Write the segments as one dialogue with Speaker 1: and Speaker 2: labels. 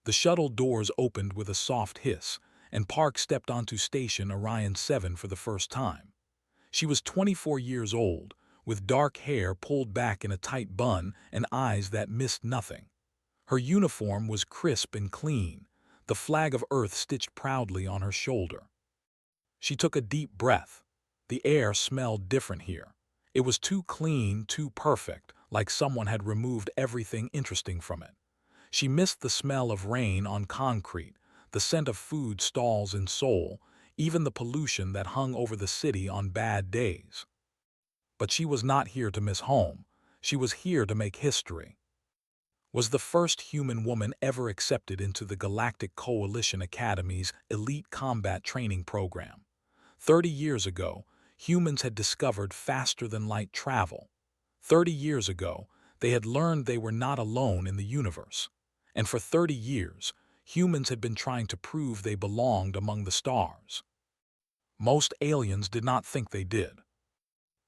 Speaker 1: The shuttle doors opened with a soft hiss, and Park stepped onto Station Orion 7 for the first time. She was 24 years old, with dark hair pulled back in a tight bun and eyes that missed nothing. Her uniform was crisp and clean, the flag of Earth stitched proudly on her shoulder. She took a deep breath. The air smelled different here. It was too clean, too perfect, like someone had removed everything interesting from it. She missed the smell of rain on concrete, the scent of food stalls in Seoul, even the pollution that hung over the city on bad days. But she was not here to miss home. She was here to make history. Was the first human woman ever accepted into the Galactic Coalition Academy's elite combat training program. 30 years ago, humans had discovered faster-than-light travel. 30 years ago, they had learned they were not alone in the universe. And for 30 years, humans had been trying to prove they belonged among the stars. Most aliens did not think they did.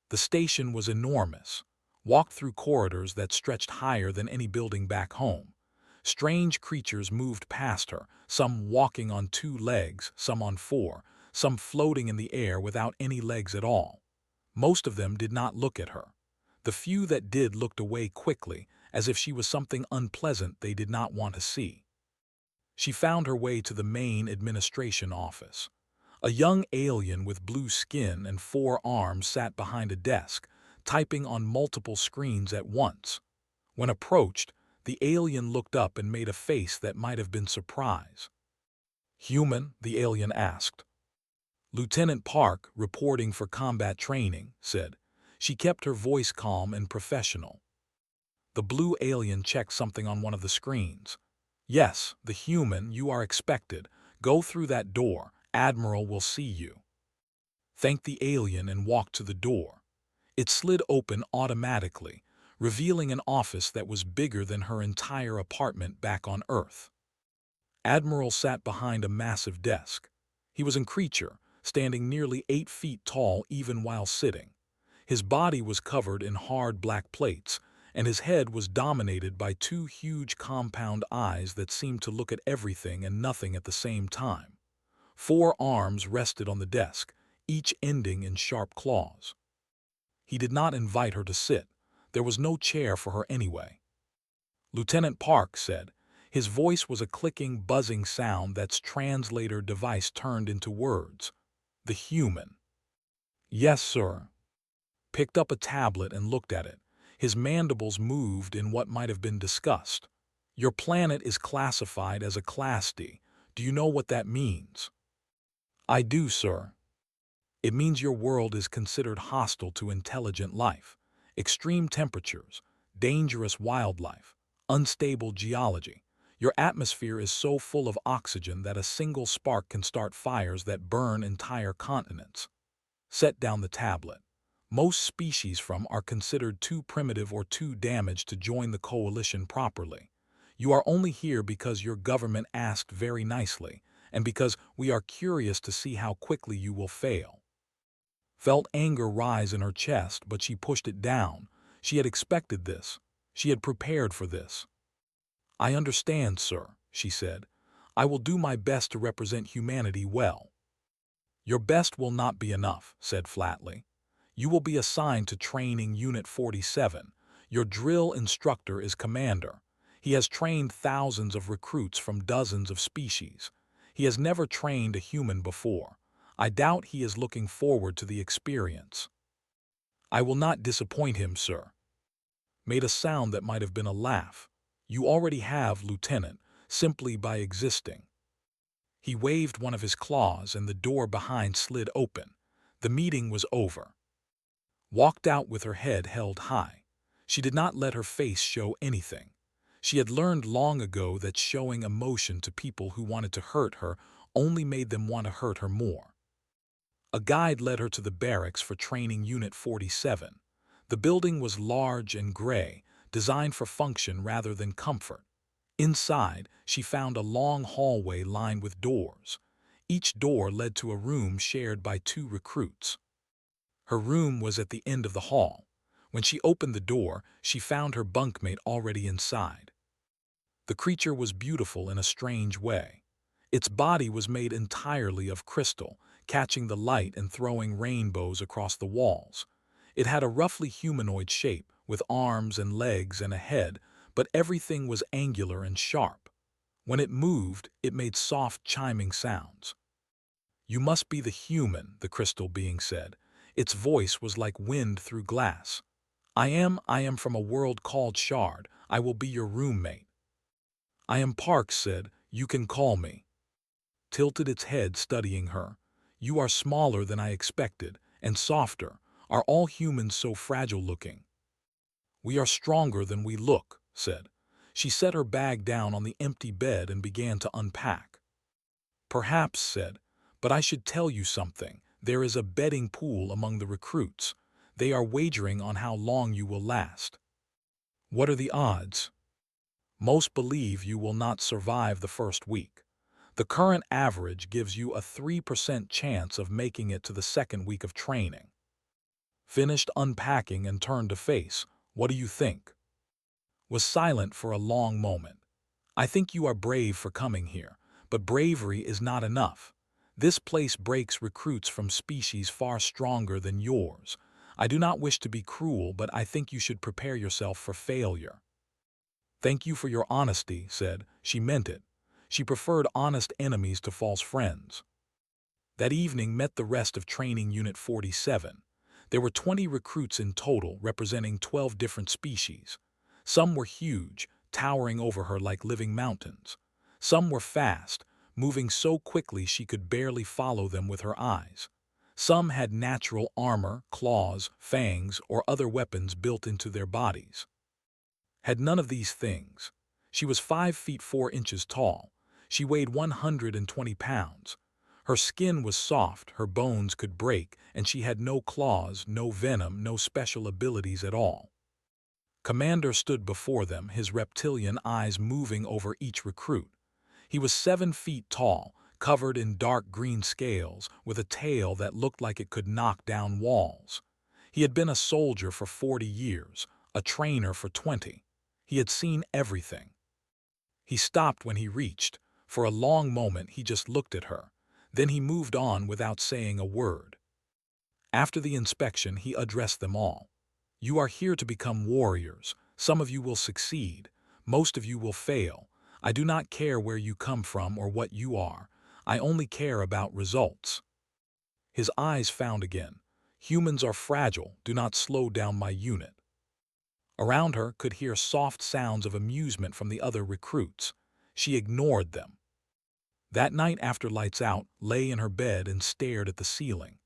Speaker 1: The station was enormous, walked through corridors that stretched higher than any building back home. Strange creatures moved past her, some walking on 2 legs, some on 4, some floating in the air without any legs at all. Most of them did not look at her. The few that did looked away quickly, as if she was something unpleasant they did not want to see. She found her way to the main administration office. A young alien with blue skin and 4 arms sat behind a desk, typing on multiple screens at once. When approached, the alien looked up and made a face that might have been surprise. "Human?" the alien asked. "Lieutenant Park, reporting for combat training," said. She kept her voice calm and professional. The blue alien checked something on one of the screens. "Yes, the human, you are expected. Go through that door. Admiral will see you." Thanked the alien and walked to the door. It slid open automatically, revealing an office that was bigger than her entire apartment back on Earth. Admiral sat behind a massive desk. He was in creature, standing nearly 8 feet tall even while sitting. His body was covered in hard black plates, and his head was dominated by 2 huge compound eyes that seemed to look at everything and nothing at the same time. 4 arms rested on the desk, each ending in sharp claws. He did not invite her to sit. There was no chair for her anyway. "Lieutenant Park," said. His voice was a clicking, buzzing sound that's translator device turned into words. "The human." "Yes, sir." Picked up a tablet and looked at it. His mandibles moved in what might have been discussed. "Your planet is classified as a Class D. Do you know what that means?" "I do, sir." "It means your world is considered hostile to intelligent life. Extreme temperatures, dangerous wildlife, unstable geology. Your atmosphere is so full of oxygen that a single spark can start fires that burn entire continents." Set down the tablet. "Most species from are considered too primitive or too damaged to join the coalition properly. You are only here because your government asked very nicely, and because we are curious to see how quickly you will fail." Felt anger rise in her chest, but she pushed it down. She had expected this. She had prepared for this. "I understand, sir," she said. "I will do my best to represent humanity well." "Your best will not be enough," said flatly. "You will be assigned to Training Unit 47. Your drill instructor is Commander. He has trained thousands of recruits from dozens of species. He has never trained a human before. I doubt he is looking forward to the experience." "I will not disappoint him, sir." Made a sound that might have been a laugh. "You already have, Lieutenant, simply by existing." He waved one of his claws and the door behind slid open. The meeting was over. Walked out with her head held high. She did not let her face show anything. She had learned long ago that showing emotion to people who wanted to hurt her only made them want to hurt her more. A guide led her to the barracks for Training Unit 47. The building was large and gray, designed for function rather than comfort. Inside, she found a long hallway lined with doors. Each door led to a room shared by 2 recruits. Her room was at the end of the hall. When she opened the door, she found her bunkmate already inside. The creature was beautiful in a strange way. Its body was made entirely of crystal, catching the light and throwing rainbows across the walls. It had a roughly humanoid shape, with arms and legs and a head, but everything was angular and sharp. When it moved, it made soft chiming sounds. "You must be the human," the crystal being said. Its voice was like wind through glass. I am from a world called Shard. I will be your roommate." "I am Parks," said. "You can call me." Tilted its head, studying her. "You are smaller than I expected, and softer. Are all humans so fragile-looking?" "We are stronger than we look," said. She set her bag down on the empty bed and began to unpack. "Perhaps," said, "but I should tell you something. There is a betting pool among the recruits. They are wagering on how long you will last." "What are the odds?" "Most believe you will not survive the first week. The current average gives you a 3% chance of making it to the second week of training." Finished unpacking and turned to face. "What do you think?" Was silent for a long moment. "I think you are brave for coming here, but bravery is not enough. This place breaks recruits from species far stronger than yours. I do not wish to be cruel, but I think you should prepare yourself for failure." "Thank you for your honesty," said. She meant it. She preferred honest enemies to false friends. That evening met the rest of Training Unit 47. There were 20 recruits in total, representing 12 different species. Some were huge, towering over her like living mountains. Some were fast, moving so quickly she could barely follow them with her eyes. Some had natural armor, claws, fangs, or other weapons built into their bodies. Had none of these things. She was 5 feet 4 inches tall. She weighed 120 pounds. Her skin was soft, her bones could break, and she had no claws, no venom, no special abilities at all. Commander stood before them, his reptilian eyes moving over each recruit. He was 7 feet tall, covered in dark green scales, with a tail that looked like it could knock down walls. He had been a soldier for 40 years, a trainer for 20. He had seen everything. He stopped when he reached. For a long moment he just looked at her. Then he moved on without saying a word. After the inspection, he addressed them all. "You are here to become warriors. Some of you will succeed. Most of you will fail. I do not care where you come from or what you are. I only care about results." His eyes found again. "Humans are fragile. Do not slow down my unit." Around her could hear soft sounds of amusement from the other recruits. She ignored them. That night, after lights out, lay in her bed and stared at the ceiling.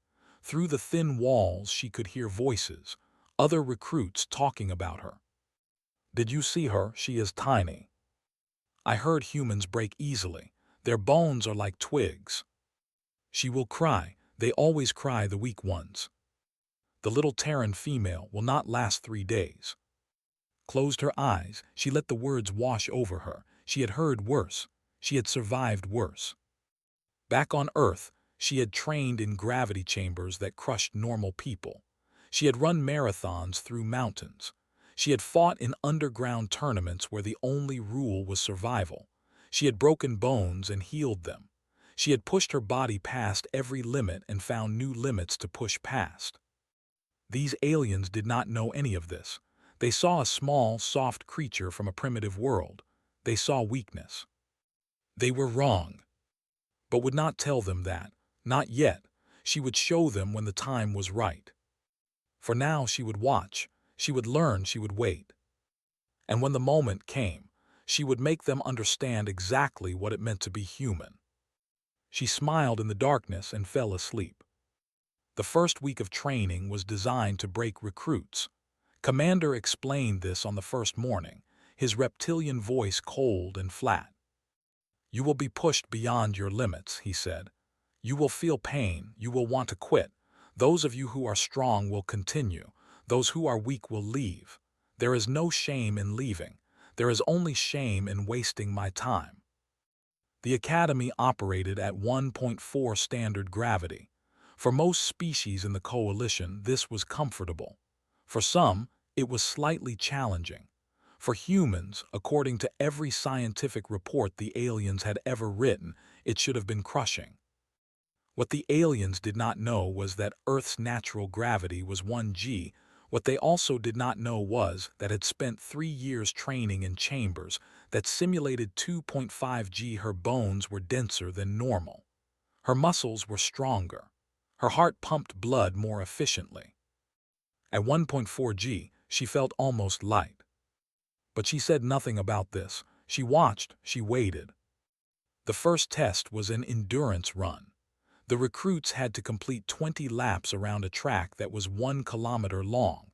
Speaker 1: Through the thin walls she could hear voices, other recruits talking about her. "Did you see her? She is tiny. I heard humans break easily. Their bones are like twigs. She will cry. They always cry, the weak ones. The little Terran female will not last 3 days." Closed her eyes, she let the words wash over her. She had heard worse. She had survived worse. Back on Earth, she had trained in gravity chambers that crushed normal people. She had run marathons through mountains. She had fought in underground tournaments where the only rule was survival. She had broken bones and healed them. She had pushed her body past every limit and found new limits to push past. These aliens did not know any of this. They saw a small, soft creature from a primitive world. They saw weakness. They were wrong, but would not tell them that. Not yet. She would show them when the time was right. For now she would watch. She would learn. She would wait. And when the moment came, she would make them understand exactly what it meant to be human. She smiled in the darkness and fell asleep. The first week of training was designed to break recruits. Commander explained this on the first morning, his reptilian voice cold and flat. "You will be pushed beyond your limits," he said. "You will feel pain. You will want to quit. Those of you who are strong will continue. Those who are weak will leave. There is no shame in leaving. There is only shame in wasting my time." The Academy operated at 1.4 standard gravity. For most species in the Coalition, this was comfortable. For some, it was slightly challenging. For humans, according to every scientific report the aliens had ever written, it should have been crushing. What the aliens did not know was that Earth's natural gravity was 1 g. What they also did not know was that it spent 3 years training in chambers that simulated 2.5 g. Her bones were denser than normal. Her muscles were stronger. Her heart pumped blood more efficiently. At 1.4 g, she felt almost light. But she said nothing about this. She watched, she waited. The first test was an endurance run. The recruits had to complete 20 laps around a track that was 1 kilometer long,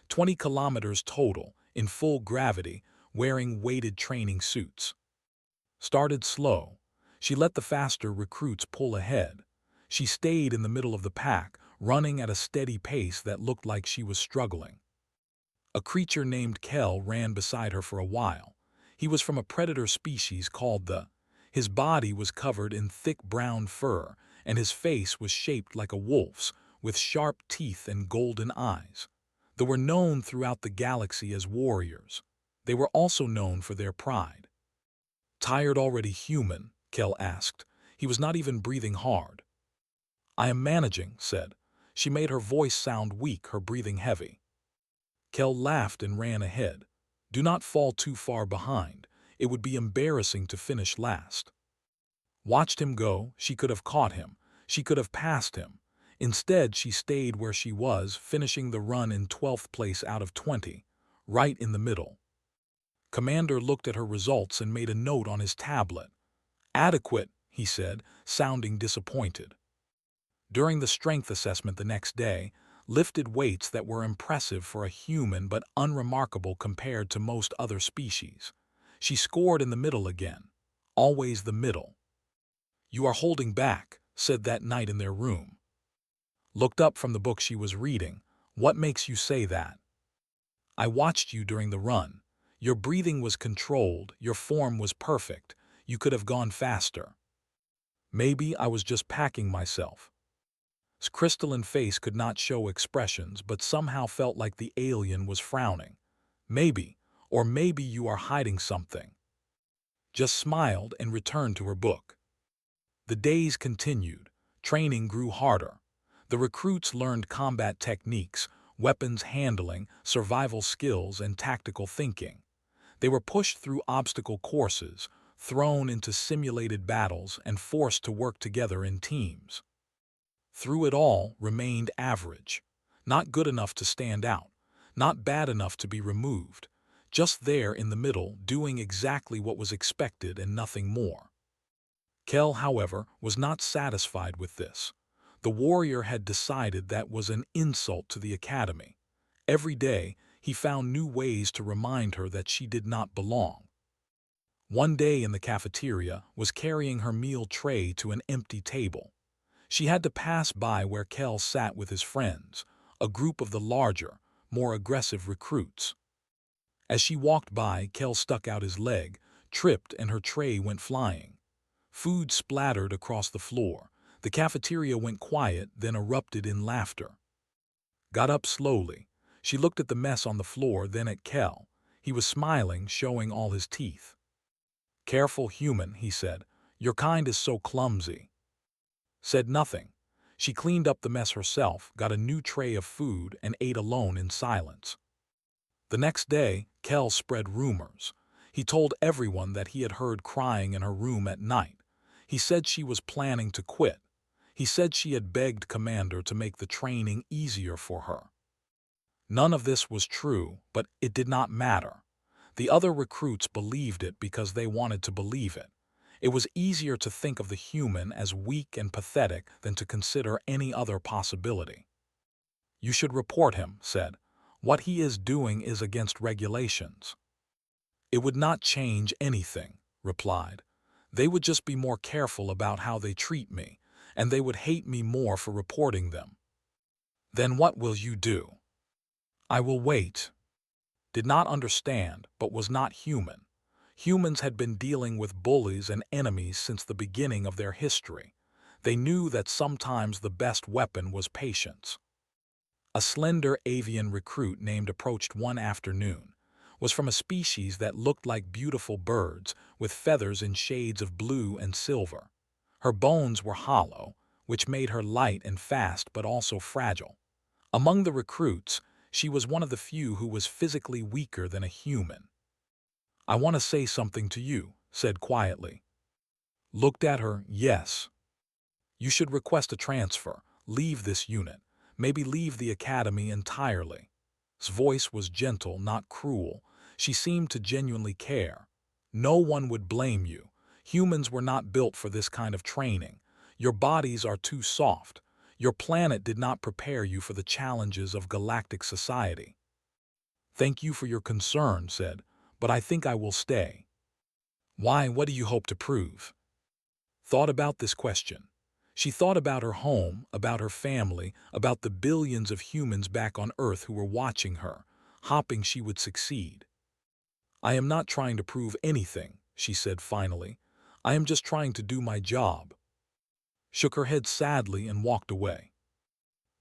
Speaker 1: 20 kilometers total, in full gravity, wearing weighted training suits. Started slow. She let the faster recruits pull ahead. She stayed in the middle of the pack, running at a steady pace that looked like she was struggling. A creature named Kel ran beside her for a while. He was from a predator species called the. His body was covered in thick brown fur, and his face was shaped like a wolf's, with sharp teeth and golden eyes. They were known throughout the galaxy as warriors. They were also known for their pride. "Tired already, human?" Kel asked. He was not even breathing hard. "I am managing," said. She made her voice sound weak, her breathing heavy. Kel laughed and ran ahead. "Do not fall too far behind. It would be embarrassing to finish last." Watched him go. She could have caught him. She could have passed him. Instead, she stayed where she was, finishing the run in 12th place out of 20, right in the middle. Commander looked at her results and made a note on his tablet. "Adequate," he said, sounding disappointed. During the strength assessment the next day, lifted weights that were impressive for a human but unremarkable compared to most other species. She scored in the middle again. Always the middle. "You are holding back," said that night in their room. Looked up from the book she was reading. "What makes you say that?" "I watched you during the run. Your breathing was controlled, your form was perfect. You could have gone faster." "Maybe I was just packing myself." His crystalline face could not show expressions, but somehow felt like the alien was frowning. "Maybe, or maybe you are hiding something." Just smiled and returned to her book. The days continued. Training grew harder. The recruits learned combat techniques, weapons handling, survival skills, and tactical thinking. They were pushed through obstacle courses, thrown into simulated battles, and forced to work together in teams. Through it all, remained average. Not good enough to stand out. Not bad enough to be removed. Just there in the middle, doing exactly what was expected and nothing more. Kel, however, was not satisfied with this. The warrior had decided that was an insult to the academy. Every day, he found new ways to remind her that she did not belong. One day in the cafeteria was carrying her meal tray to an empty table. She had to pass by where Kel sat with his friends, a group of the larger, more aggressive recruits. As she walked by, Kel stuck out his leg, tripped, and her tray went flying. Food splattered across the floor. The cafeteria went quiet, then erupted in laughter. Got up slowly. She looked at the mess on the floor, then at Kel. He was smiling, showing all his teeth. "Careful, human," he said. "Your kind is so clumsy." Said nothing. She cleaned up the mess herself, got a new tray of food, and ate alone in silence. The next day, Kel spread rumors. He told everyone that he had heard crying in her room at night. He said she was planning to quit. He said she had begged Commander to make the training easier for her. None of this was true, but it did not matter. The other recruits believed it because they wanted to believe it. It was easier to think of the human as weak and pathetic than to consider any other possibility. "You should report him," said. "What he is doing is against regulations." "It would not change anything," replied. "They would just be more careful about how they treat me, and they would hate me more for reporting them." "Then what will you do?" "I will wait." Did not understand, but was not human. Humans had been dealing with bullies and enemies since the beginning of their history. They knew that sometimes the best weapon was patience. A slender avian recruit named approached one afternoon. was from a species that looked like beautiful birds with feathers in shades of blue and silver. Her bones were hollow, which made her light and fast but also fragile. Among the recruits, she was one of the few who was physically weaker than a human. "I want to say something to you," said quietly. Looked at her, "Yes. You should request a transfer, leave this unit, maybe leave the academy entirely." His voice was gentle, not cruel. She seemed to genuinely care. "No one would blame you. Humans were not built for this kind of training. Your bodies are too soft. Your planet did not prepare you for the challenges of galactic society." "Thank you for your concern," said, "but I think I will stay." "Why, what do you hope to prove?" Thought about this question. She thought about her home, about her family, about the billions of humans back on Earth who were watching her, hoping she would succeed. "I am not trying to prove anything," she said finally. "I am just trying to do my job." Shook her head sadly and walked away.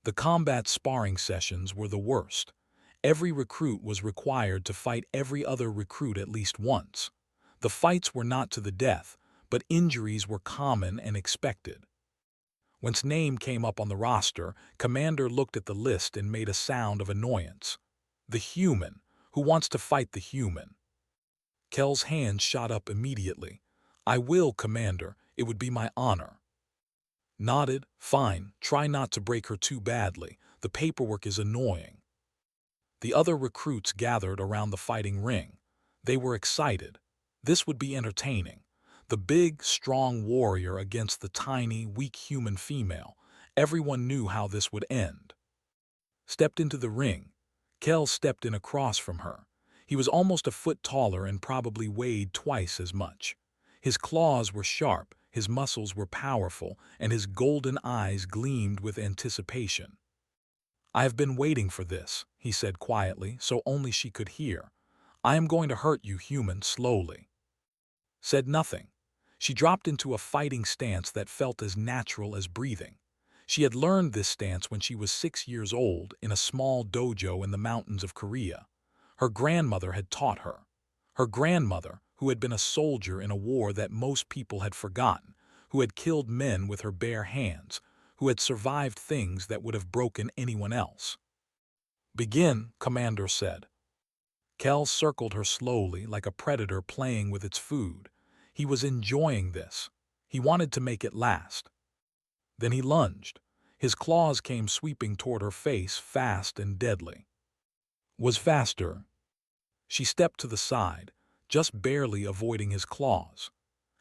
Speaker 1: The combat sparring sessions were the worst. Every recruit was required to fight every other recruit at least once. The fights were not to the death, but injuries were common and expected. Once name came up on the roster, Commander looked at the list and made a sound of annoyance. "The human. Who wants to fight the human?" Kel's hand shot up immediately. "I will, Commander. It would be my honor." Nodded. "Fine. Try not to break her too badly. The paperwork is annoying." The other recruits gathered around the fighting ring. They were excited. This would be entertaining. The big, strong warrior against the tiny, weak human female. Everyone knew how this would end. Stepped into the ring. Kel stepped in across from her. He was almost a foot taller and probably weighed twice as much. His claws were sharp, his muscles were powerful, and his golden eyes gleamed with anticipation. "I have been waiting for this," he said quietly, so only she could hear. "I am going to hurt you, human, slowly." Said nothing. She dropped into a fighting stance that felt as natural as breathing. She had learned this stance when she was 6 years old in a small dojo in the mountains of Korea. Her grandmother had taught her. Her grandmother, who had been a soldier in a war that most people had forgotten, who had killed men with her bare hands, who had survived things that would have broken anyone else. "Begin," Commander said. Kel circled her slowly like a predator playing with its food. He was enjoying this. He wanted to make it last. Then he lunged. His claws came sweeping toward her face, fast and deadly. Was faster. She stepped to the side, just barely avoiding his claws.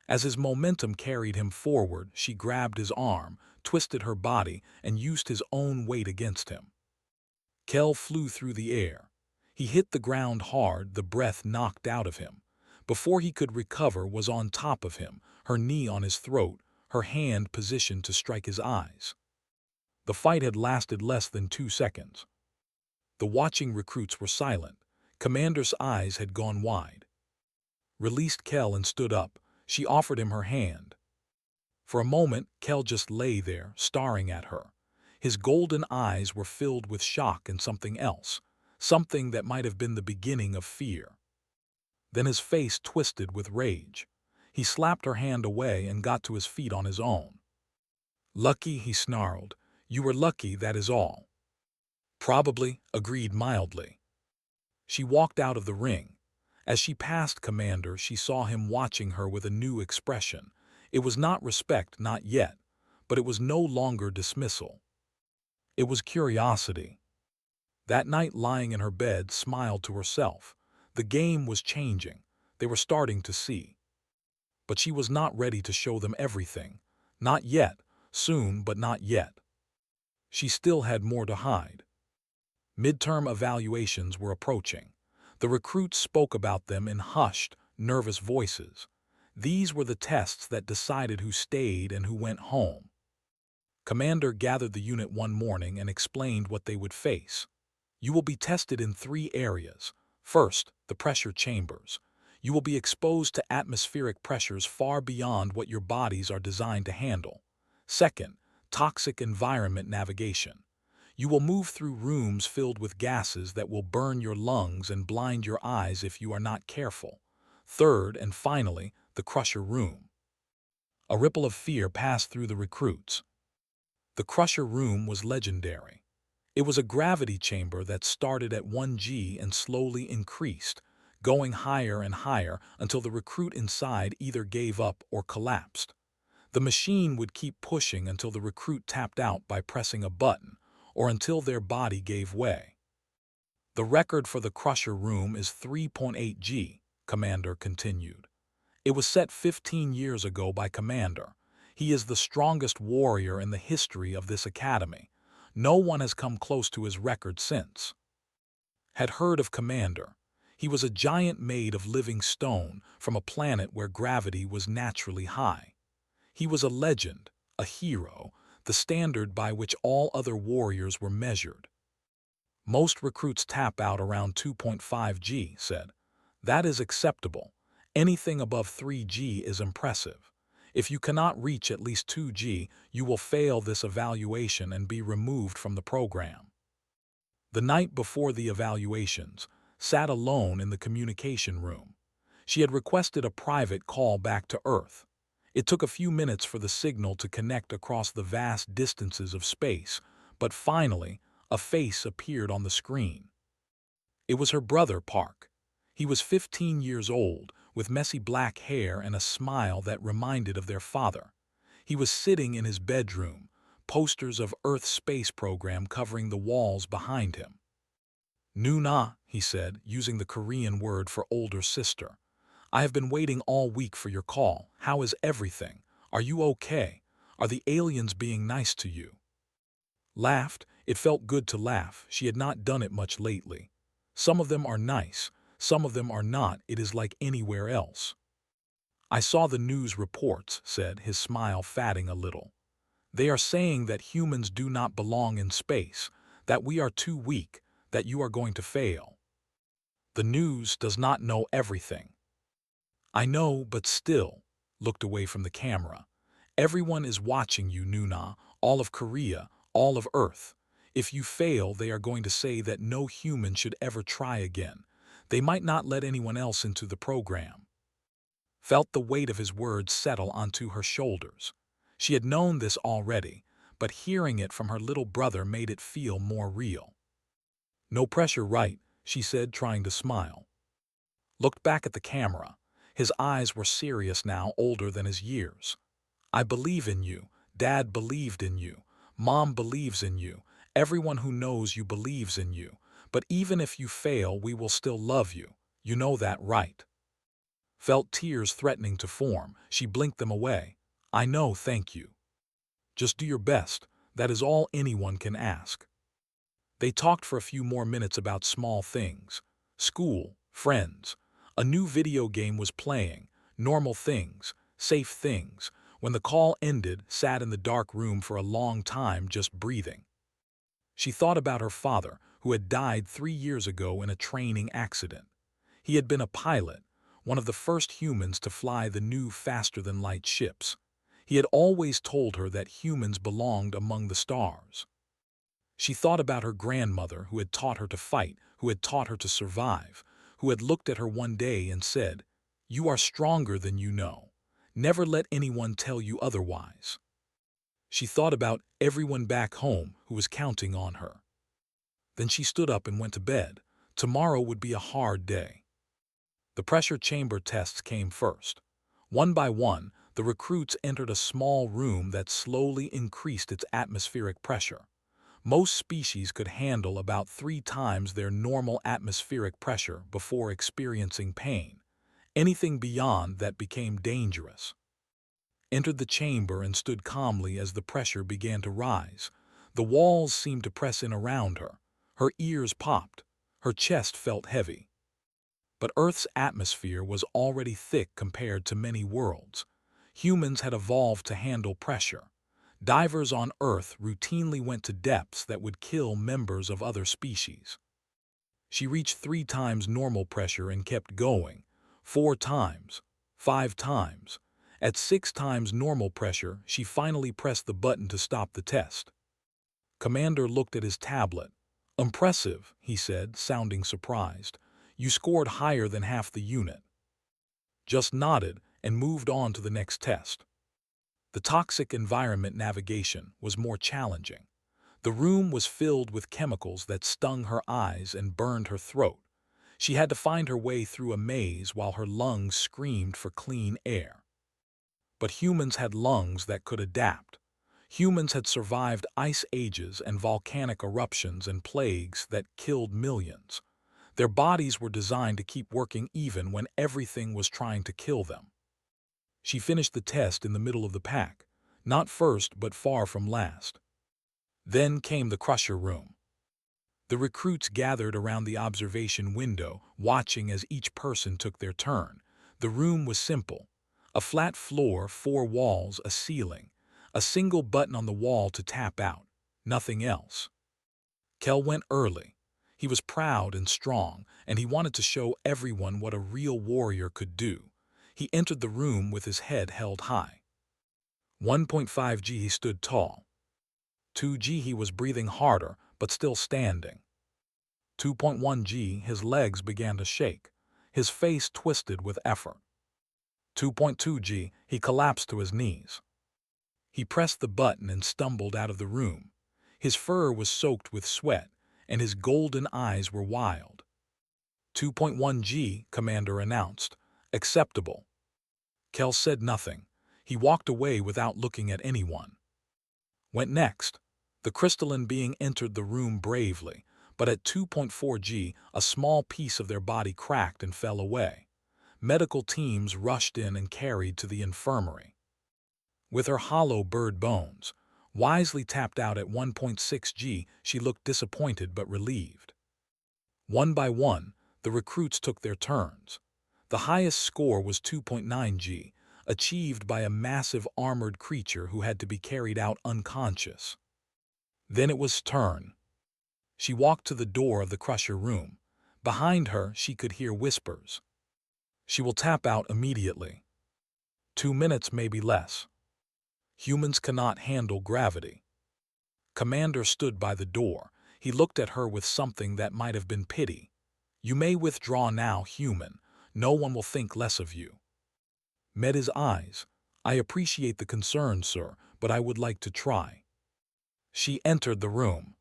Speaker 1: As his momentum carried him forward, she grabbed his arm, twisted her body, and used his own weight against him. Kel flew through the air. He hit the ground hard, the breath knocked out of him. Before he could recover, was on top of him, her knee on his throat, her hand positioned to strike his eyes. The fight had lasted less than 2 seconds. The watching recruits were silent. Commander's eyes had gone wide. Released Kel and stood up. She offered him her hand. For a moment, Kel just lay there, staring at her. His golden eyes were filled with shock and something else, something that might have been the beginning of fear. Then his face twisted with rage. He slapped her hand away and got to his feet on his own. "Lucky," he snarled. "You were lucky, that is all." "Probably," agreed mildly. She walked out of the ring. As she passed Commander, she saw him watching her with a new expression. It was not respect, not yet, but it was no longer dismissal. It was curiosity. That night, lying in her bed, smiled to herself. The game was changing. They were starting to see. But she was not ready to show them everything. Not yet. Soon, but not yet. She still had more to hide. Midterm evaluations were approaching. The recruits spoke about them in hushed, nervous voices. These were the tests that decided who stayed and who went home. Commander gathered the unit one morning and explained what they would face. "You will be tested in 3 areas. First, the pressure chambers. You will be exposed to atmospheric pressures far beyond what your bodies are designed to handle. Second, toxic environment navigation. You will move through rooms filled with gases that will burn your lungs and blind your eyes if you are not careful. Third, and finally, the Crusher Room. A ripple of fear passed through the recruits. The Crusher Room was legendary. It was a gravity chamber that started at 1G and slowly increased, going higher and higher until the recruit inside either gave up or collapsed. The machine would keep pushing until the recruit tapped out by pressing a button, or until their body gave way. The record for the Crusher Room is 3.8G, Commander continued. It was set 15 years ago by Commander. He is the strongest warrior in the history of this academy. No one has come close to his record since. Had heard of Commander. He was a giant made of living stone from a planet where gravity was naturally high. He was a legend, a hero, the standard by which all other warriors were measured. Most recruits tap out around 2.5G, said. That is acceptable. Anything above 3G is impressive. If you cannot reach at least 2G, you will fail this evaluation and be removed from the program. The night before the evaluations, sat alone in the communication room. She had requested a private call back to Earth. It took a few minutes for the signal to connect across the vast distances of space, but finally, a face appeared on the screen. It was her brother, Park. He was 15 years old, with messy black hair and a smile that reminded of their father. He was sitting in his bedroom, posters of Earth's space program covering the walls behind him. Nuna, he said, using the Korean word for older sister. I have been waiting all week for your call. How is everything? Are you okay? Are the aliens being nice to you? Laughed. It felt good to laugh. She had not done it much lately. Some of them are nice. Some of them are not. It is like anywhere else. I saw the news reports, said, his smile fading a little. They are saying that humans do not belong in space, that we are too weak, that you are going to fail. The news does not know everything. I know, but still, looked away from the camera. Everyone is watching you, Nuna, all of Korea, all of Earth. If you fail, they are going to say that no human should ever try again. They might not let anyone else into the program. Felt the weight of his words settle onto her shoulders. She had known this already, but hearing it from her little brother made it feel more real. No pressure, right? She said, trying to smile. Looked back at the camera. His eyes were serious now, older than his years. I believe in you. Dad believed in you. Mom believes in you. Everyone who knows you believes in you. But even if you fail, we will still love you. You know that, right? Felt tears threatening to form. She blinked them away. I know, thank you. Just do your best. That is all anyone can ask. They talked for a few more minutes about small things. School, friends. A new video game was playing. Normal things. Safe things. When the call ended, sat in the dark room for a long time just breathing. She thought about her father, who had died 3 years ago in a training accident. He had been a pilot, one of the first humans to fly the new faster-than-light ships. He had always told her that humans belonged among the stars. She thought about her grandmother, who had taught her to fight, who had taught her to survive, who had looked at her one day and said, "You are stronger than you know. Never let anyone tell you otherwise." She thought about everyone back home who was counting on her. Then she stood up and went to bed. Tomorrow would be a hard day. The pressure chamber tests came first. One by one, the recruits entered a small room that slowly increased its atmospheric pressure. Most species could handle about 3 times their normal atmospheric pressure before experiencing pain. Anything beyond that became dangerous. Entered the chamber and stood calmly as the pressure began to rise. The walls seemed to press in around her. Her ears popped. Her chest felt heavy. But Earth's atmosphere was already thick compared to many worlds. Humans had evolved to handle pressure. Divers on Earth routinely went to depths that would kill members of other species. She reached 3 times normal pressure and kept going. 4 times. 5 times. At 6 times normal pressure, she finally pressed the button to stop the test. Commander looked at his tablet. "Impressive," he said, sounding surprised. "You scored higher than half the unit." Just nodded and moved on to the next test. The toxic environment navigation was more challenging. The room was filled with chemicals that stung her eyes and burned her throat. She had to find her way through a maze while her lungs screamed for clean air. But humans had lungs that could adapt. Humans had survived ice ages and volcanic eruptions and plagues that killed millions. Their bodies were designed to keep working even when everything was trying to kill them. She finished the test in the middle of the pack, not first but far from last. Then came the Crusher Room. The recruits gathered around the observation window, watching as each person took their turn. The room was simple. A flat floor, 4 walls, a ceiling. A single button on the wall to tap out. Nothing else. Kel went early. He was proud and strong, and he wanted to show everyone what a real warrior could do. He entered the room with his head held high. 1.5G he stood tall. 2G he was breathing harder, but still standing. 2.1G his legs began to shake. His face twisted with effort. 2.2G he collapsed to his knees. He pressed the button and stumbled out of the room. His fur was soaked with sweat, and his golden eyes were wild. 2.1G, Commander announced. Acceptable. Kel said nothing. He walked away without looking at anyone. Went next. The crystalline being entered the room bravely, but at 2.4G, a small piece of their body cracked and fell away. Medical teams rushed in and carried to the infirmary. With her hollow bird bones, wisely tapped out at 1.6G, she looked disappointed but relieved. One by one, the recruits took their turns. The highest score was 2.9G, achieved by a massive armored creature who had to be carried out unconscious. Then it was turn. She walked to the door of the Crusher Room. Behind her, she could hear whispers. She will tap out immediately. 2 minutes, maybe less. Humans cannot handle gravity. Commander stood by the door. He looked at her with something that might have been pity. You may withdraw now, human. No one will think less of you. Met his eyes. I appreciate the concern, sir, but I would like to try. She entered the room.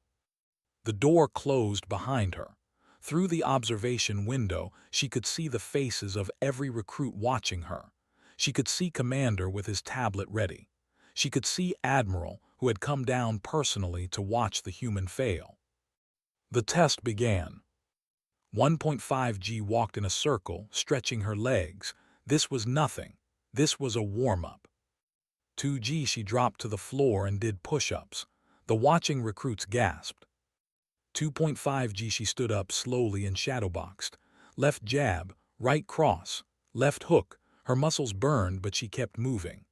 Speaker 1: The door closed behind her. Through the observation window, she could see the faces of every recruit watching her. She could see Commander with his tablet ready. She could see Admiral, who had come down personally to watch the human fail. The test began. 1.5G walked in a circle, stretching her legs. This was nothing. This was a warm-up. 2G she dropped to the floor and did push-ups. The watching recruits gasped. 2.5G she stood up slowly and shadowboxed. Left jab, right cross, left hook. Her muscles burned, but she kept moving.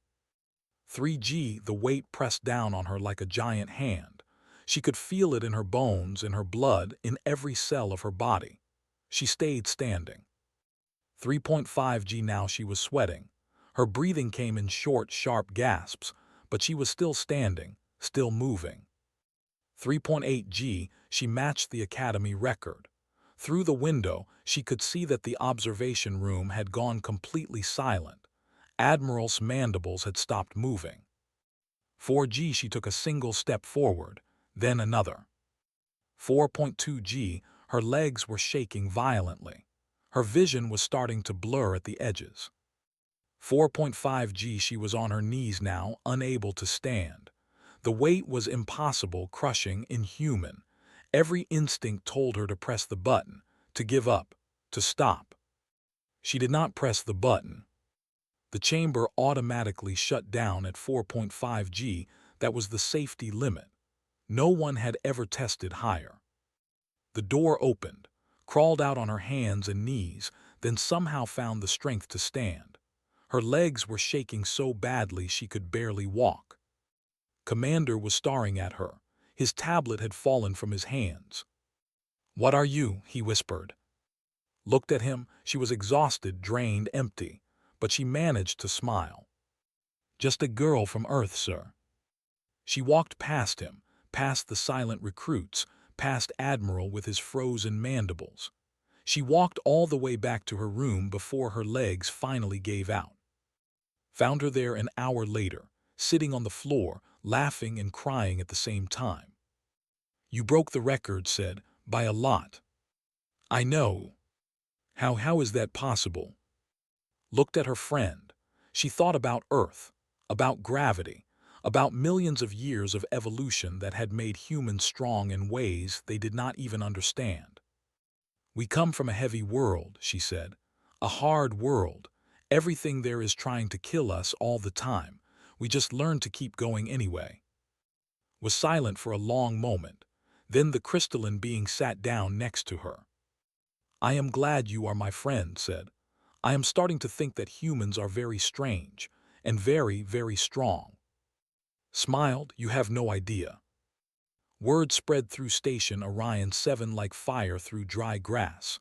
Speaker 1: 3G, the weight pressed down on her like a giant hand. She could feel it in her bones, in her blood, in every cell of her body. She stayed standing. 3.5G now she was sweating. Her breathing came in short, sharp gasps, but she was still standing, still moving. 3.8G, she matched the Academy record. Through the window, she could see that the observation room had gone completely silent. Admiral's mandibles had stopped moving. 4G she took a single step forward, then another. 4.2G, her legs were shaking violently. Her vision was starting to blur at the edges. 4.5G she was on her knees now, unable to stand. The weight was impossible, crushing, inhuman. Every instinct told her to press the button, to give up, to stop. She did not press the button. The chamber automatically shut down at 4.5G. That was the safety limit. No one had ever tested higher. The door opened, crawled out on her hands and knees, then somehow found the strength to stand. Her legs were shaking so badly she could barely walk. Commander was staring at her. His tablet had fallen from his hands. "What are you?" he whispered. Looked at him. She was exhausted, drained, empty, but she managed to smile. "Just a girl from Earth, sir." She walked past him, past the silent recruits, past Admiral with his frozen mandibles. She walked all the way back to her room before her legs finally gave out. Found her there an hour later, sitting on the floor, laughing and crying at the same time. "You broke the record," said, "by a lot." "I know. How is that possible?" Looked at her friend. She thought about Earth, about gravity, about millions of years of evolution that had made humans strong in ways they did not even understand. "We come from a heavy world," she said. "A hard world. Everything there is trying to kill us all the time. We just learn to keep going anyway." Was silent for a long moment. Then the crystalline being sat down next to her. "I am glad you are my friend," said. "I am starting to think that humans are very strange, and very, very strong." Smiled, "You have no idea." Word spread through Station Orion 7 like fire through dry grass.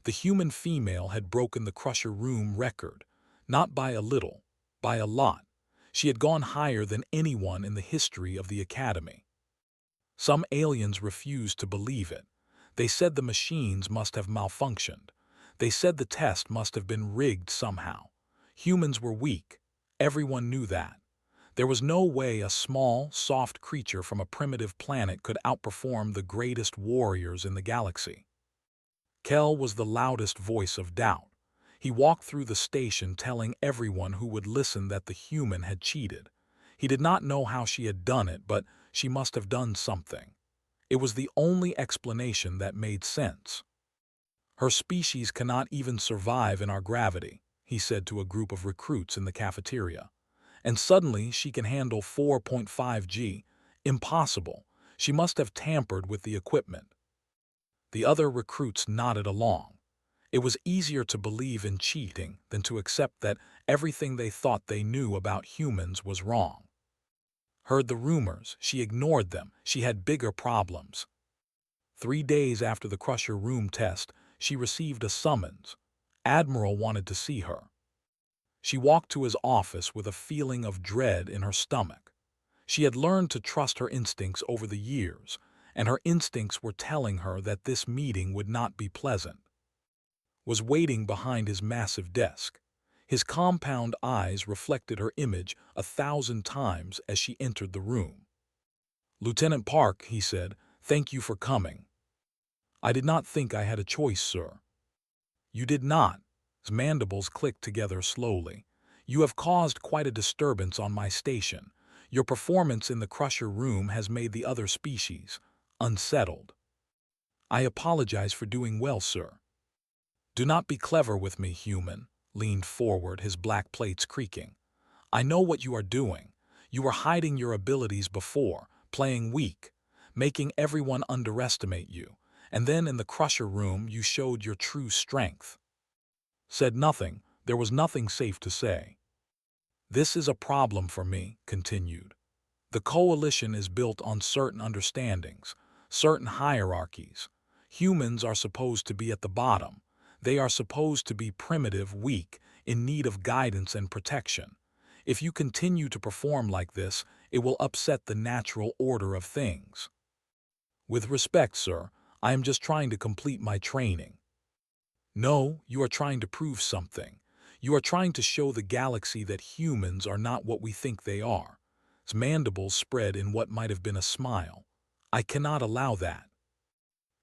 Speaker 1: The human female had broken the Crusher Room record, not by a little, by a lot. She had gone higher than anyone in the history of the Academy. Some aliens refused to believe it. They said the machines must have malfunctioned. They said the test must have been rigged somehow. Humans were weak. Everyone knew that. There was no way a small, soft creature from a primitive planet could outperform the greatest warriors in the galaxy. Kel was the loudest voice of doubt. He walked through the station telling everyone who would listen that the human had cheated. He did not know how she had done it, but she must have done something. It was the only explanation that made sense. "Her species cannot even survive in our gravity," he said to a group of recruits in the cafeteria. "And suddenly she can handle 4.5 G. Impossible. She must have tampered with the equipment." The other recruits nodded along. It was easier to believe in cheating than to accept that everything they thought they knew about humans was wrong. Heard the rumors, she ignored them, she had bigger problems. 3 days after the Crusher Room test, she received a summons. Admiral wanted to see her. She walked to his office with a feeling of dread in her stomach. She had learned to trust her instincts over the years, and her instincts were telling her that this meeting would not be pleasant. Was waiting behind his massive desk. His compound eyes reflected her image 1,000 times as she entered the room. "Lieutenant Park," he said, "thank you for coming." "I did not think I had a choice, sir." "You did not." His mandibles clicked together slowly. "You have caused quite a disturbance on my station. Your performance in the Crusher Room has made the other species unsettled." "I apologize for doing well, sir." "Do not be clever with me, human," leaned forward, his black plates creaking. "I know what you are doing. You were hiding your abilities before, playing weak, making everyone underestimate you, and then in the Crusher Room you showed your true strength." Said nothing. There was nothing safe to say. "This is a problem for me," continued. "The coalition is built on certain understandings, certain hierarchies. Humans are supposed to be at the bottom. They are supposed to be primitive, weak, in need of guidance and protection. If you continue to perform like this, it will upset the natural order of things. With respect, sir, I am just trying to complete my training." "No, you are trying to prove something. You are trying to show the galaxy that humans are not what we think they are." His mandibles spread in what might have been a smile. "I cannot allow that."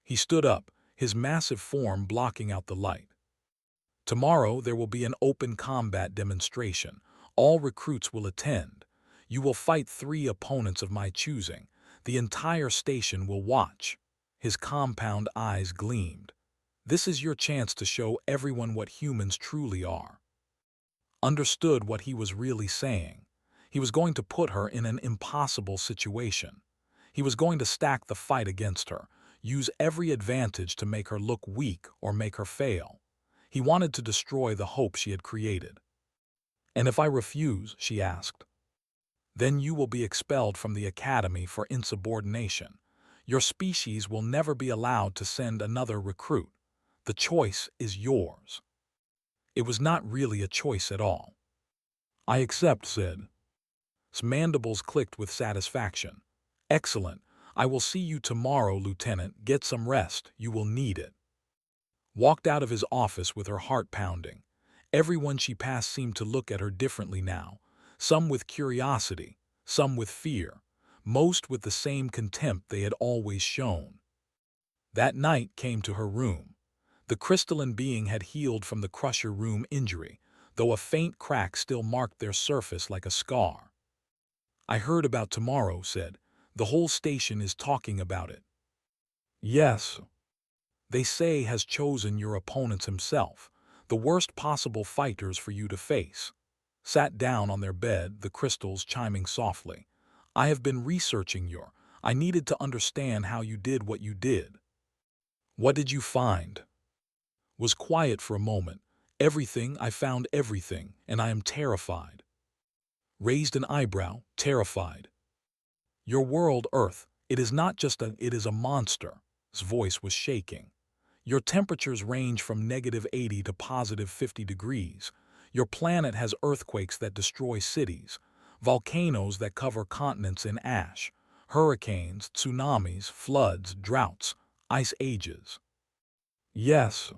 Speaker 1: He stood up, his massive form blocking out the light. "Tomorrow there will be an open combat demonstration. All recruits will attend. You will fight 3 opponents of my choosing. The entire station will watch." His compound eyes gleamed. "This is your chance to show everyone what humans truly are." Understood what he was really saying. He was going to put her in an impossible situation. He was going to stack the fight against her, use every advantage to make her look weak or make her fail. He wanted to destroy the hope she had created. "And if I refuse," she asked, "then you will be expelled from the Academy for insubordination. Your species will never be allowed to send another recruit. The choice is yours." It was not really a choice at all. "I accept," said. His mandibles clicked with satisfaction. "Excellent. I will see you tomorrow, Lieutenant. Get some rest. You will need it. Walked out of his office with her heart pounding. Everyone she passed seemed to look at her differently now, some with curiosity, some with fear, most with the same contempt they had always shown. That night came to her room. The crystalline being had healed from the Crusher Room injury, though a faint crack still marked their surface like a scar. I heard about tomorrow, said. The whole station is talking about it. Yes, they say has chosen your opponents himself, the worst possible fighters for you to face. Sat down on their bed, the crystals chiming softly. I have been researching I needed to understand how you did what you did. What did you find? Was quiet for a moment. Everything, I found everything, and I am terrified. Raised an eyebrow, terrified. Your world, Earth, it is not just it is a monster. His voice was shaking. Your temperatures range from -80 to +50 degrees. Your planet has earthquakes that destroy cities, volcanoes that cover continents in ash, hurricanes, tsunamis, floods, droughts, ice ages. Yes.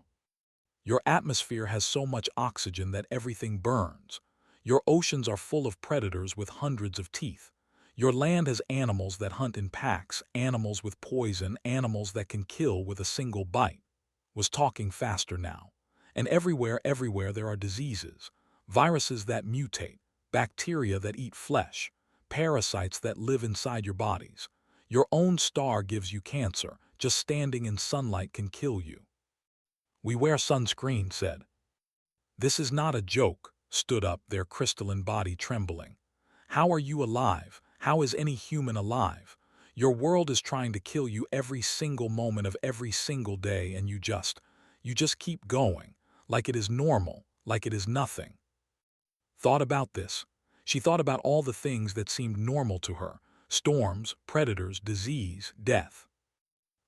Speaker 1: Your atmosphere has so much oxygen that everything burns. Your oceans are full of predators with hundreds of teeth. Your land has animals that hunt in packs, animals with poison, animals that can kill with a single bite. Was talking faster now. And everywhere there are diseases, viruses that mutate, bacteria that eat flesh, parasites that live inside your bodies. Your own star gives you cancer. Just standing in sunlight can kill you. We wear sunscreen, said. This is not a joke, stood up, their crystalline body trembling. How are you alive? How is any human alive? Your world is trying to kill you every single moment of every single day, and you just keep going, like it is normal, like it is nothing. Thought about this. She thought about all the things that seemed normal to her: storms, predators, disease, death.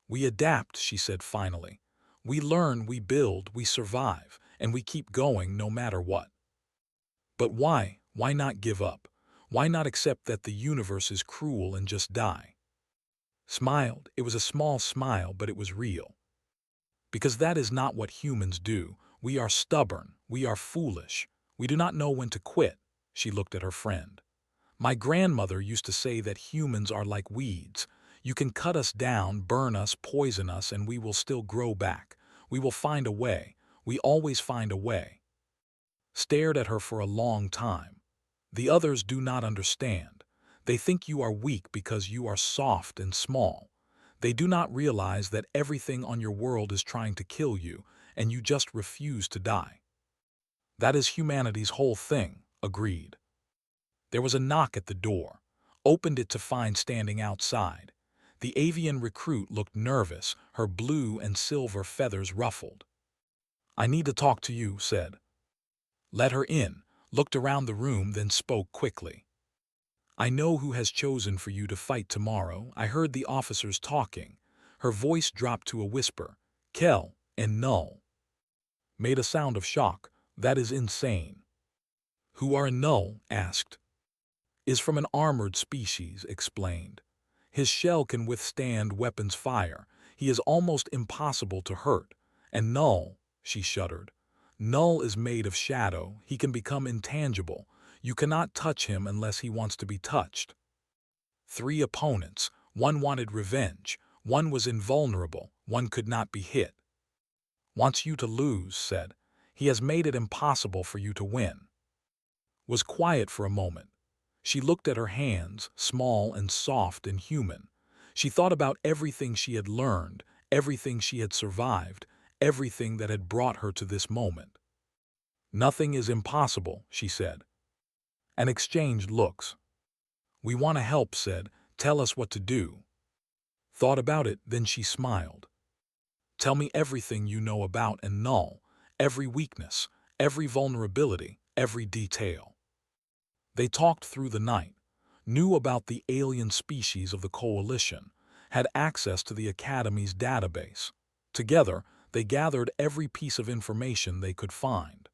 Speaker 1: We adapt, she said finally. We learn, we build, we survive, and we keep going no matter what. But why? Why not give up? Why not accept that the universe is cruel and just die? Smiled. It was a small smile, but it was real. Because that is not what humans do. We are stubborn. We are foolish. We do not know when to quit. She looked at her friend. My grandmother used to say that humans are like weeds. You can cut us down, burn us, poison us, and we will still grow back. We will find a way. We always find a way. Stared at her for a long time. The others do not understand. They think you are weak because you are soft and small. They do not realize that everything on your world is trying to kill you, and you just refuse to die. That is humanity's whole thing, agreed. There was a knock at the door. Opened it to find standing outside. The avian recruit looked nervous, her blue and silver feathers ruffled. I need to talk to you, said. Let her in, looked around the room, then spoke quickly. I know who has chosen for you to fight tomorrow. I heard the officers talking. Her voice dropped to a whisper. Kel and Null. Made a sound of shock. That is insane. Who are Null? Asked. Is from an armored species, explained. His shell can withstand weapons fire. He is almost impossible to hurt. And Null, she shuddered. Null is made of shadow. He can become intangible. You cannot touch him unless he wants to be touched. 3 opponents. One wanted revenge. One was invulnerable. One could not be hit. Wants you to lose, said. He has made it impossible for you to win. Was quiet for a moment. She looked at her hands, small and soft and human. She thought about everything she had learned, everything she had survived, everything that had brought her to this moment. Nothing is impossible, she said. And exchanged looks. We want to help, said. Tell us what to do. Thought about it, then she smiled. Tell me everything you know about and Null, every weakness, every vulnerability, every detail. They talked through the night, knew about the alien species of the Coalition, had access to the Academy's database. Together, they gathered every piece of information they could find.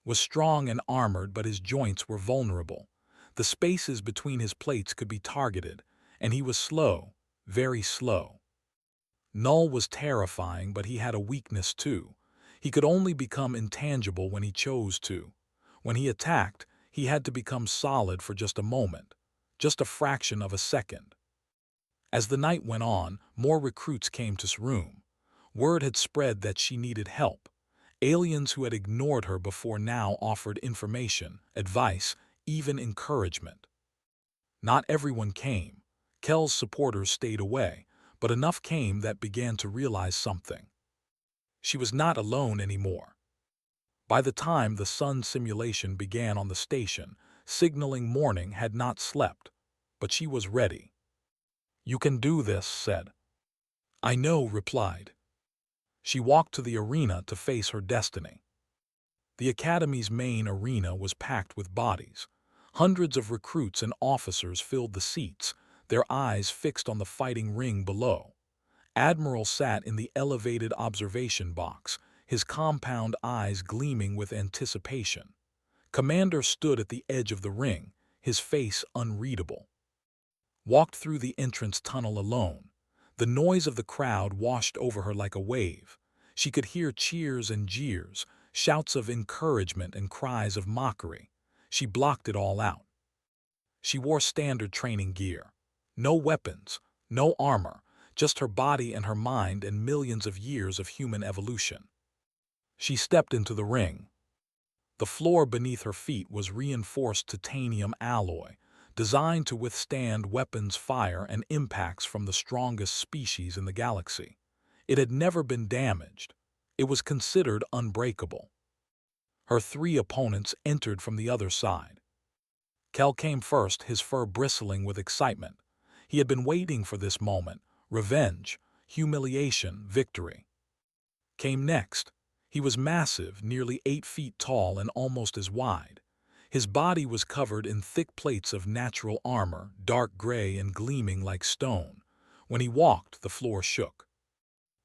Speaker 1: Was strong and armored, but his joints were vulnerable. The spaces between his plates could be targeted, and he was slow, very slow. Null was terrifying, but he had a weakness too. He could only become intangible when he chose to. When he attacked, he had to become solid for just a moment, just a fraction of a second. As the night went on, more recruits came to room. Word had spread that she needed help. Aliens who had ignored her before now offered information, advice, even encouragement. Not everyone came. Kel's supporters stayed away, but enough came that began to realize something. She was not alone anymore. By the time the sun simulation began on the station, signaling morning had not slept, but she was ready. "You can do this," said. "I know," replied. She walked to the arena to face her destiny. The Academy's main arena was packed with bodies. Hundreds of recruits and officers filled the seats, their eyes fixed on the fighting ring below. Admiral sat in the elevated observation box, his compound eyes gleaming with anticipation. Commander stood at the edge of the ring, his face unreadable. Walked through the entrance tunnel alone. The noise of the crowd washed over her like a wave. She could hear cheers and jeers, shouts of encouragement and cries of mockery. She blocked it all out. She wore standard training gear. No weapons, no armor, just her body and her mind and millions of years of human evolution. She stepped into the ring. The floor beneath her feet was reinforced titanium alloy, designed to withstand weapons fire and impacts from the strongest species in the galaxy. It had never been damaged. It was considered unbreakable. Her three opponents entered from the other side. Kel came first, his fur bristling with excitement. He had been waiting for this moment. Revenge, humiliation, victory. Came next. He was massive, nearly 8 feet tall and almost as wide. His body was covered in thick plates of natural armor, dark gray and gleaming like stone. When he walked, the floor shook.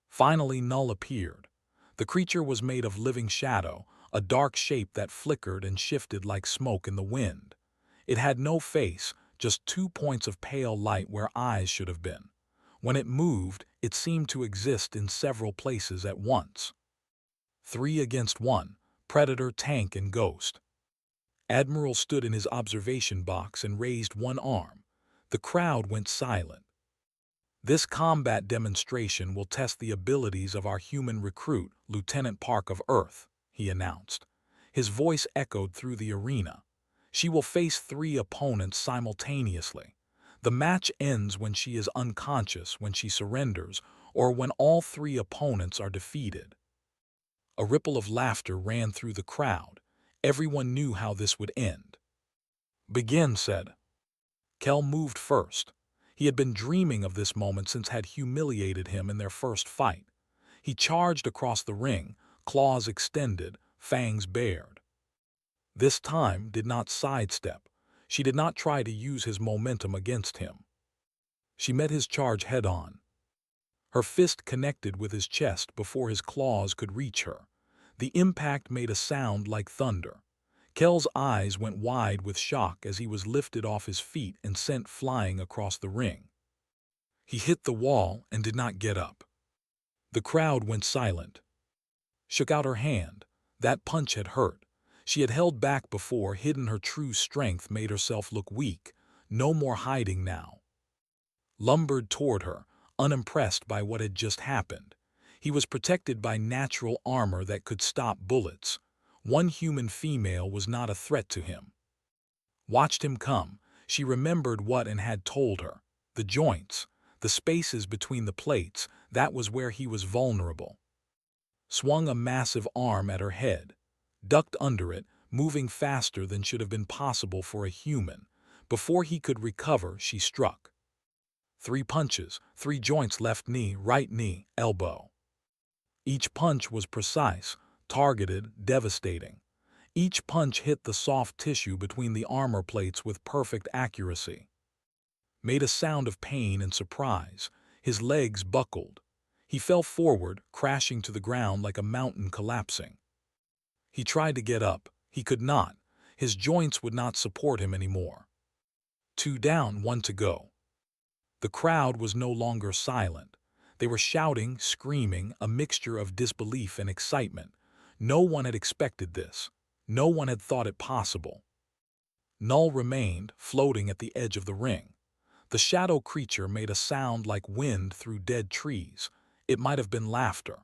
Speaker 1: Finally, Null appeared. The creature was made of living shadow, a dark shape that flickered and shifted like smoke in the wind. It had no face, just 2 points of pale light where eyes should have been. When it moved, it seemed to exist in several places at once. 3 against 1, Predator, Tank, and Ghost. Admiral stood in his observation box and raised one arm. The crowd went silent. "This combat demonstration will test the abilities of our human recruit, Lieutenant Park of Earth," he announced. His voice echoed through the arena. "She will face 3 opponents simultaneously. The match ends when she is unconscious, when she surrenders, or when all 3 opponents are defeated." A ripple of laughter ran through the crowd. Everyone knew how this would end. "Begin," said. Kel moved first. He had been dreaming of this moment since had humiliated him in their first fight. He charged across the ring, claws extended, fangs bared. This time did not sidestep. She did not try to use his momentum against him. She met his charge head-on. Her fist connected with his chest before his claws could reach her. The impact made a sound like thunder. Kel's eyes went wide with shock as he was lifted off his feet and sent flying across the ring. He hit the wall and did not get up. The crowd went silent. Shook out her hand. That punch had hurt. She had held back before, hidden her true strength, made herself look weak. No more hiding now. Lumbered toward her, unimpressed by what had just happened. He was protected by natural armor that could stop bullets. One human female was not a threat to him. Watched him come. She remembered what and had told her. The joints, the spaces between the plates, that was where he was vulnerable. Swung a massive arm at her head. Ducked under it, moving faster than should have been possible for a human. Before he could recover, she struck. 3 punches, 3 joints, left knee, right knee, elbow. Each punch was precise, targeted, devastating. Each punch hit the soft tissue between the armor plates with perfect accuracy. Made a sound of pain and surprise. His legs buckled. He fell forward, crashing to the ground like a mountain collapsing. He tried to get up. He could not. His joints would not support him anymore. 2 down, 1 to go. The crowd was no longer silent. They were shouting, screaming, a mixture of disbelief and excitement. No one had expected this. No one had thought it possible. Null remained, floating at the edge of the ring. The shadow creature made a sound like wind through dead trees. It might have been laughter.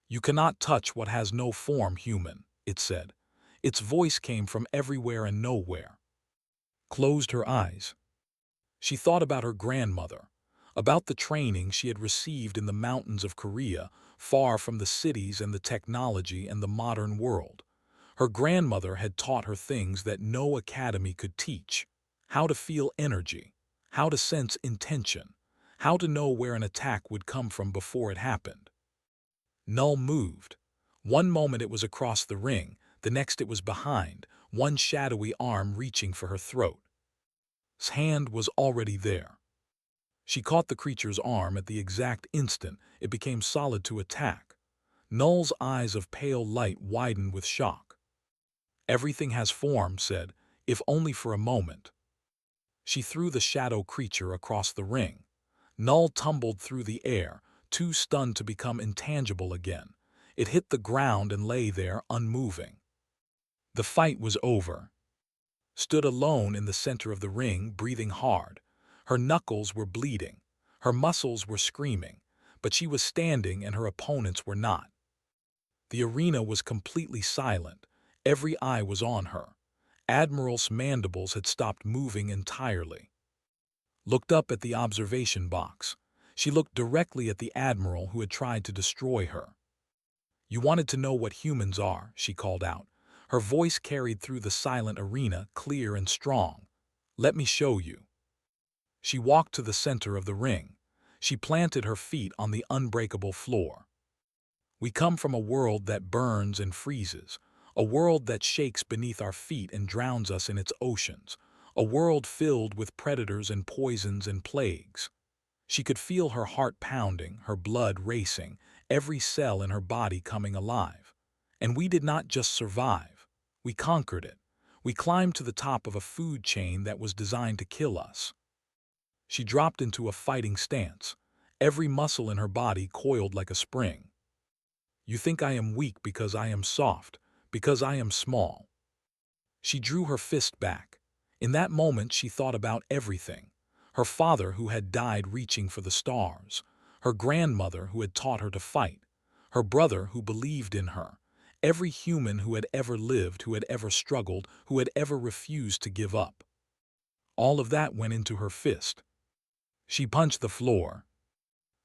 Speaker 1: "You cannot touch what has no form, human," it said. Its voice came from everywhere and nowhere. Closed her eyes. She thought about her grandmother, about the training she had received in the mountains of Korea, far from the cities and the technology and the modern world. Her grandmother had taught her things that no academy could teach: how to feel energy, how to sense intention, how to know where an attack would come from before it happened. Null moved. One moment it was across the ring, the next it was behind, one shadowy arm reaching for her throat. His hand was already there. She caught the creature's arm at the exact instant it became solid to attack. Null's eyes of pale light widened with shock. "Everything has form," said, "if only for a moment." She threw the shadow creature across the ring. Null tumbled through the air, too stunned to become intangible again. It hit the ground and lay there, unmoving. The fight was over. Stood alone in the center of the ring, breathing hard. Her knuckles were bleeding. Her muscles were screaming. But she was standing and her opponents were not. The arena was completely silent. Every eye was on her. Admiral's mandibles had stopped moving entirely. Looked up at the observation box. She looked directly at the Admiral who had tried to destroy her. "You wanted to know what humans are," she called out. Her voice carried through the silent arena, clear and strong. "Let me show you." She walked to the center of the ring. She planted her feet on the unbreakable floor. "We come from a world that burns and freezes, a world that shakes beneath our feet and drowns us in its oceans, a world filled with predators and poisons and plagues." She could feel her heart pounding, her blood racing, every cell in her body coming alive. "And we did not just survive. We conquered it. We climbed to the top of a food chain that was designed to kill us." She dropped into a fighting stance. Every muscle in her body coiled like a spring. "You think I am weak because I am soft, because I am small." She drew her fist back. In that moment she thought about everything. Her father who had died reaching for the stars. Her grandmother who had taught her to fight. Her brother who believed in her. Every human who had ever lived, who had ever struggled, who had ever refused to give up. All of that went into her fist. She punched the floor.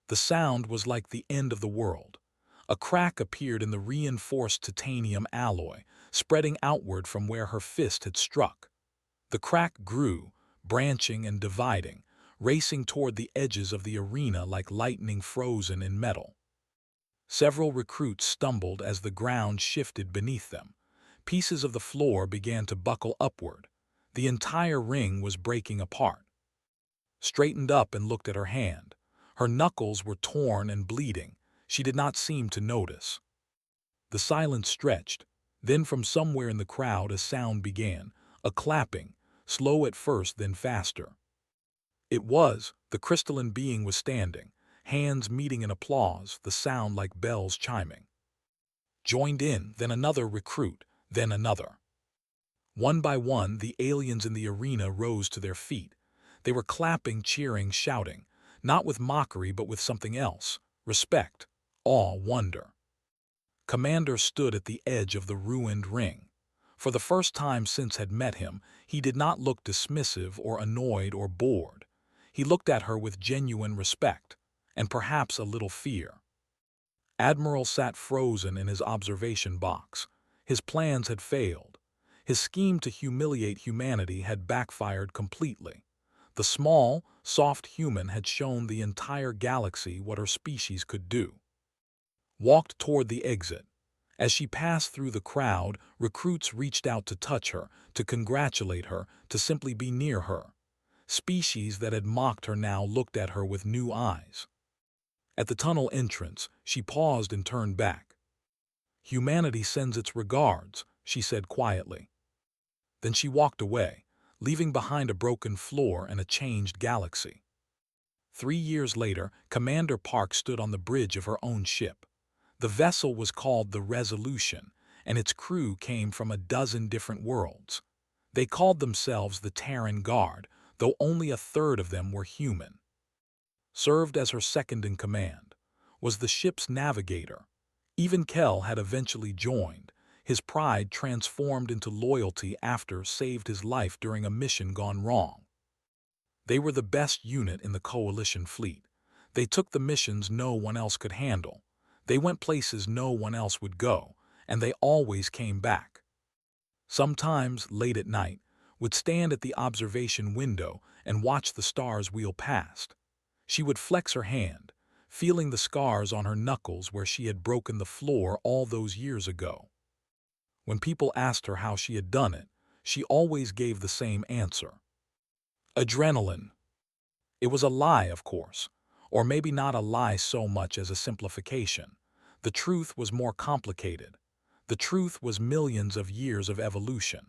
Speaker 1: The sound was like the end of the world. A crack appeared in the reinforced titanium alloy, spreading outward from where her fist had struck. The crack grew, branching and dividing, racing toward the edges of the arena like lightning frozen in metal. Several recruits stumbled as the ground shifted beneath them. Pieces of the floor began to buckle upward. The entire ring was breaking apart. Straightened up and looked at her hand. Her knuckles were torn and bleeding. She did not seem to notice. The silence stretched. Then from somewhere in the crowd a sound began, a clapping, slow at first then faster. It was, the crystalline being was standing, hands meeting in applause, the sound like bells chiming. Joined in, then another recruit, then another. One by one, the aliens in the arena rose to their feet. They were clapping, cheering, shouting, not with mockery but with something else: respect, awe, wonder. Commander stood at the edge of the ruined ring. For the first time since had met him, he did not look dismissive or annoyed or bored. He looked at her with genuine respect, and perhaps a little fear. Admiral sat frozen in his observation box. His plans had failed. His scheme to humiliate humanity had backfired completely. The small, soft human had shown the entire galaxy what her species could do. Walked toward the exit. As she passed through the crowd, recruits reached out to touch her, to congratulate her, to simply be near her. Species that had mocked her now looked at her with new eyes. At the tunnel entrance, she paused and turned back. "Humanity sends its regards," she said quietly. Then she walked away, leaving behind a broken floor and a changed galaxy. 3 years later, Commander Park stood on the bridge of her own ship. The vessel was called the Resolution, and its crew came from a dozen different worlds. They called themselves the Terran Guard, though only a third of them were human. Served as her second-in-command was the ship's navigator. Even Kell had eventually joined, his pride transformed into loyalty after saved his life during a mission gone wrong. They were the best unit in the Coalition fleet. They took the missions no one else could handle. They went places no one else would go, and they always came back. Sometimes, late at night, would stand at the observation window and watch the stars wheel past. She would flex her hand, feeling the scars on her knuckles where she had broken the floor all those years ago. When people asked her how she had done it, she always gave the same answer. Adrenaline. It was a lie, of course, or maybe not a lie so much as a simplification. The truth was more complicated. The truth was millions of years of evolution.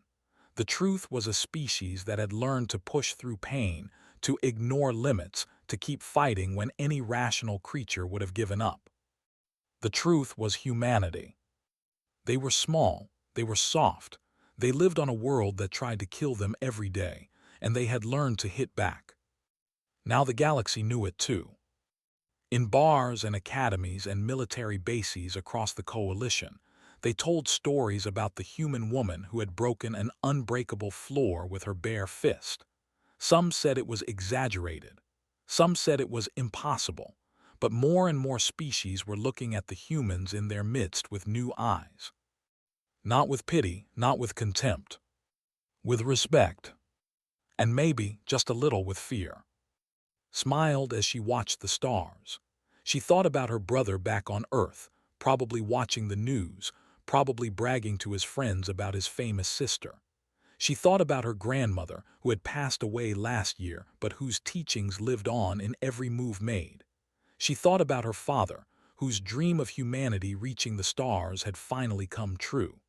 Speaker 1: The truth was a species that had learned to push through pain, to ignore limits, to keep fighting when any rational creature would have given up. The truth was humanity. They were small, they were soft, they lived on a world that tried to kill them every day, and they had learned to hit back. Now the galaxy knew it too. In bars and academies and military bases across the Coalition, they told stories about the human woman who had broken an unbreakable floor with her bare fist. Some said it was exaggerated. Some said it was impossible. But more and more species were looking at the humans in their midst with new eyes. Not with pity, not with contempt. With respect. And maybe just a little with fear. Smiled as she watched the stars. She thought about her brother back on Earth, probably watching the news, probably bragging to his friends about his famous sister. She thought about her grandmother, who had passed away last year, but whose teachings lived on in every move made. She thought about her father, whose dream of humanity reaching the stars had finally come true.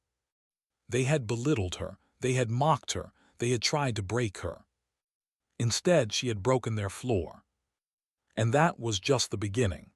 Speaker 1: They had belittled her, they had mocked her, they had tried to break her. Instead, she had broken their floor. And that was just the beginning.